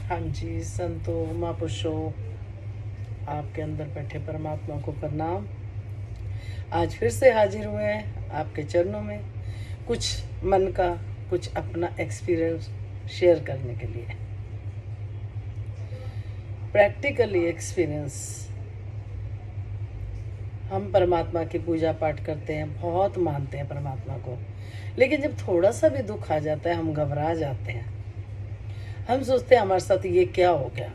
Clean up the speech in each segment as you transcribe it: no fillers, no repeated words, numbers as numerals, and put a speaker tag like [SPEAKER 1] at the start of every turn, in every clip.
[SPEAKER 1] हाँ जी, संतो महापुरुषों, आपके अंदर बैठे परमात्मा को प्रणाम। आज फिर से हाजिर हुए हैं आपके चरणों में, कुछ मन का, कुछ अपना एक्सपीरियंस शेयर करने के लिए। Practically experience. हम परमात्मा की पूजा पाठ करते हैं, बहुत मानते हैं परमात्मा को, लेकिन जब थोड़ा सा भी दुख आ जाता है हम घबरा जाते हैं। हम सोचते हैं हमारे साथ ये क्या हो गया,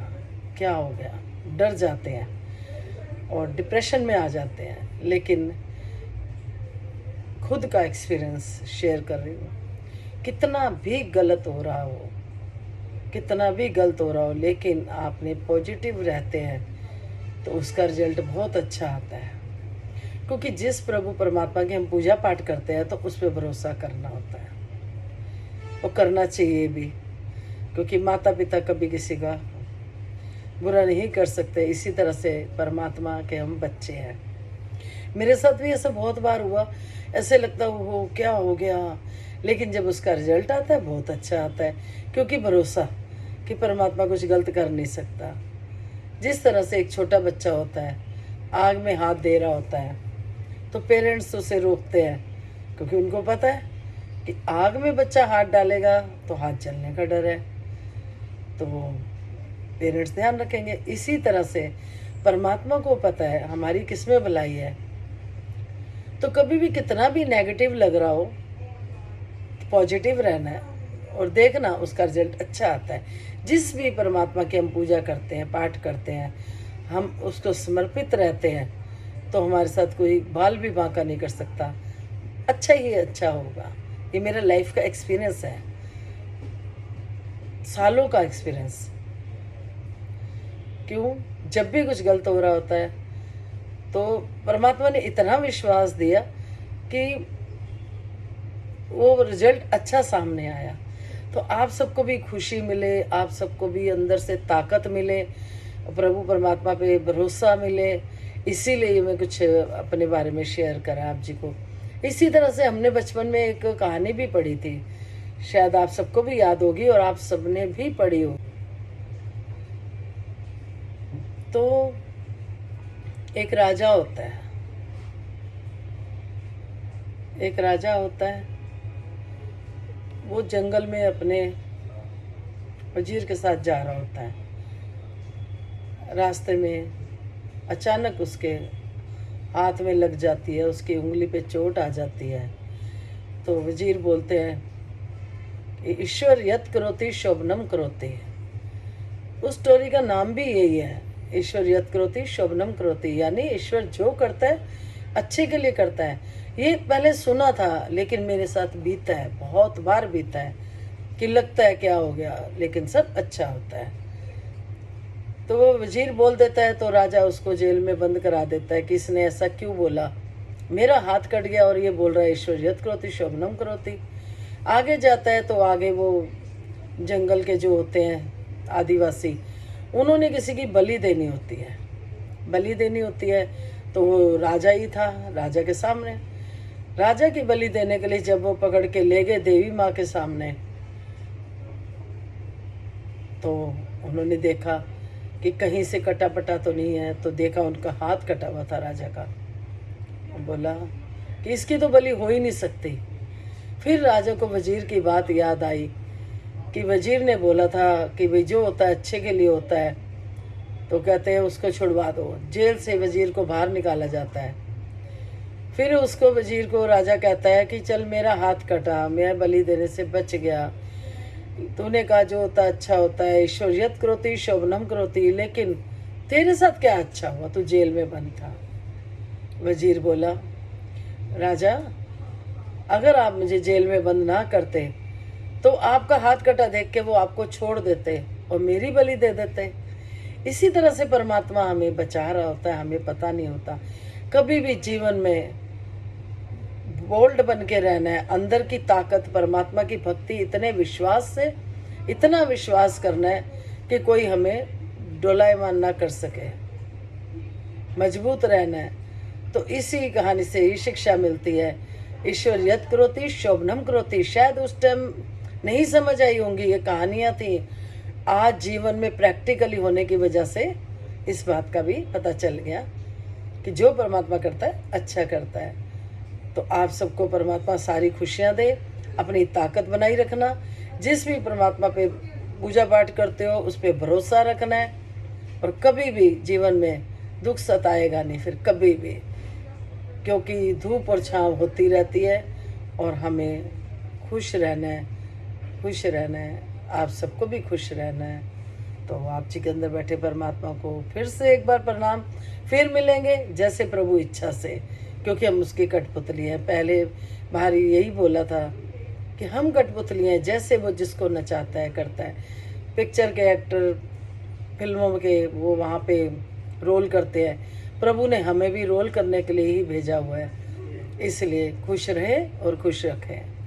[SPEAKER 1] क्या हो गया, डर जाते हैं और डिप्रेशन में आ जाते हैं। लेकिन खुद का एक्सपीरियंस शेयर कर रही हूँ। कितना भी गलत हो रहा हो, कितना भी गलत हो रहा हो, लेकिन आपने पॉजिटिव रहते हैं तो उसका रिजल्ट बहुत अच्छा आता है। क्योंकि जिस प्रभु परमात्मा की हम पूजा पाठ करते हैं तो उस पर भरोसा करना होता है, वो करना चाहिए भी, क्योंकि माता पिता कभी किसी का बुरा नहीं कर सकते। इसी तरह से परमात्मा के हम बच्चे हैं। मेरे साथ भी ऐसा बहुत बार हुआ, ऐसे लगता हो क्या हो गया, लेकिन जब उसका रिजल्ट आता है बहुत अच्छा आता है, क्योंकि भरोसा कि परमात्मा कुछ गलत कर नहीं सकता। जिस तरह से एक छोटा बच्चा होता है, आग में हाथ दे रहा होता है, तो पेरेंट्स उसे रोकते हैं, क्योंकि उनको पता है कि आग में बच्चा हाथ डालेगा तो हाथ जलने का डर है, तो वो पेरेंट्स ध्यान रखेंगे। इसी तरह से परमात्मा को पता है हमारी किसमें भलाई है, तो कभी भी कितना भी नेगेटिव लग रहा हो, पॉजिटिव रहना है और देखना उसका रिजल्ट अच्छा आता है। जिस भी परमात्मा की हम पूजा करते हैं, पाठ करते हैं, हम उसको समर्पित रहते हैं, तो हमारे साथ कोई बाल भी बांका नहीं कर सकता। अच्छा ही अच्छा होगा। ये मेरा लाइफ का एक्सपीरियंस है, सालों का एक्सपीरियंस। क्यों? जब भी कुछ गलत हो रहा होता है तो परमात्मा ने इतना विश्वास दिया कि वो रिजल्ट अच्छा सामने आया। तो आप सबको भी खुशी मिले, आप सबको भी अंदर से ताकत मिले, प्रभु परमात्मा पे भरोसा मिले, इसीलिए मैं कुछ अपने बारे में शेयर करा आप जी को। इसी तरह से हमने बचपन में एक कहानी भी पढ़ी थी, शायद आप सबको भी याद होगी और आप सबने भी पढ़ी हो। तो एक राजा होता है, एक राजा होता है, वो जंगल में अपने वजीर के साथ जा रहा होता है। रास्ते में अचानक उसके हाथ में लग जाती है, उसकी उंगली पे चोट आ जाती है। तो वजीर बोलते हैं कि ईश्वर यत् करोति शोभनम करोति। उस स्टोरी का नाम भी यही है, ईश्वर यत् करोति शोभनम करोति, यानी ईश्वर जो करता है अच्छे के लिए करता है। ये पहले सुना था, लेकिन मेरे साथ बीता है, बहुत बार बीता है कि लगता है क्या हो गया, लेकिन सब अच्छा होता है। तो वो वजीर बोल देता है तो राजा उसको जेल में बंद करा देता है कि इसने ऐसा क्यों बोला, मेरा हाथ कट गया और ये बोल रहा है ईश्वर यत् करोति शोभनम करोति। आगे जाता है तो आगे वो जंगल के जो होते हैं आदिवासी, उन्होंने किसी की बलि देनी होती है, बलि देनी होती है। तो वो राजा ही था, राजा के सामने, राजा की बलि देने के लिए जब वो पकड़ के ले गए देवी माँ के सामने, तो उन्होंने देखा कि कहीं से कटा पटा तो नहीं है, तो देखा उनका हाथ कटा हुआ था राजा का। बोला कि इसकी तो बलि हो ही नहीं सकती। फिर राजा को वजीर की बात याद आई कि वजीर ने बोला था कि भाई जो होता है अच्छे के लिए होता है, तो कहते हैं उसको छुड़वा दो। जेल से वजीर को बाहर निकाला जाता है। फिर उसको वजीर को राजा कहता है कि चल मेरा हाथ कटा, मैं बलि देने से बच गया, तूने कहा जो होता अच्छा होता है, ईश्वर यत् करोति शोभनम करोति, लेकिन तेरे साथ क्या अच्छा हुआ, तू जेल में बंद था। वजीर बोला राजा, अगर आप मुझे जेल में बंद ना करते तो आपका हाथ कटा देख के वो आपको छोड़ देते और मेरी बलि दे देते। इसी तरह से परमात्मा हमें बचा रहा होता है, हमें पता नहीं होता। कभी भी जीवन में बोल्ड बन के रहना है, अंदर की ताकत, परमात्मा की भक्ति, इतने विश्वास से इतना विश्वास करना है कि कोई हमें डोलायमान ना कर सके, मजबूत रहना है। तो इसी कहानी से ही शिक्षा मिलती है, ईश्वर यत् करोति शोभनम करोति। शायद उस टाइम नहीं समझ आई होंगी, ये कहानियाँ थी, आज जीवन में प्रैक्टिकली होने की वजह से इस बात का भी पता चल गया कि जो परमात्मा करता है अच्छा करता है। तो आप सबको परमात्मा सारी खुशियाँ दे, अपनी ताकत बनाई रखना। जिस भी परमात्मा पे पूजा पाठ करते हो उस पर भरोसा रखना है, और कभी भी जीवन में दुख सताएगा नहीं फिर कभी भी, क्योंकि धूप और छाँव होती रहती है और हमें खुश रहना है, खुश रहना है, आप सबको भी खुश रहना है। तो आप जी के अंदर बैठे परमात्मा को फिर से एक बार प्रणाम। फिर मिलेंगे जैसे प्रभु इच्छा से, क्योंकि हम उसकी कठपुतली हैं। पहले भारी यही बोला था कि हम कठपुतली हैं, जैसे वो जिसको नचाता है करता है। पिक्चर के एक्टर, फिल्मों के वो वहाँ पे रोल करते हैं, प्रभु ने हमें भी रोल करने के लिए ही भेजा हुआ है। इसलिए खुश रहे और खुश रखें।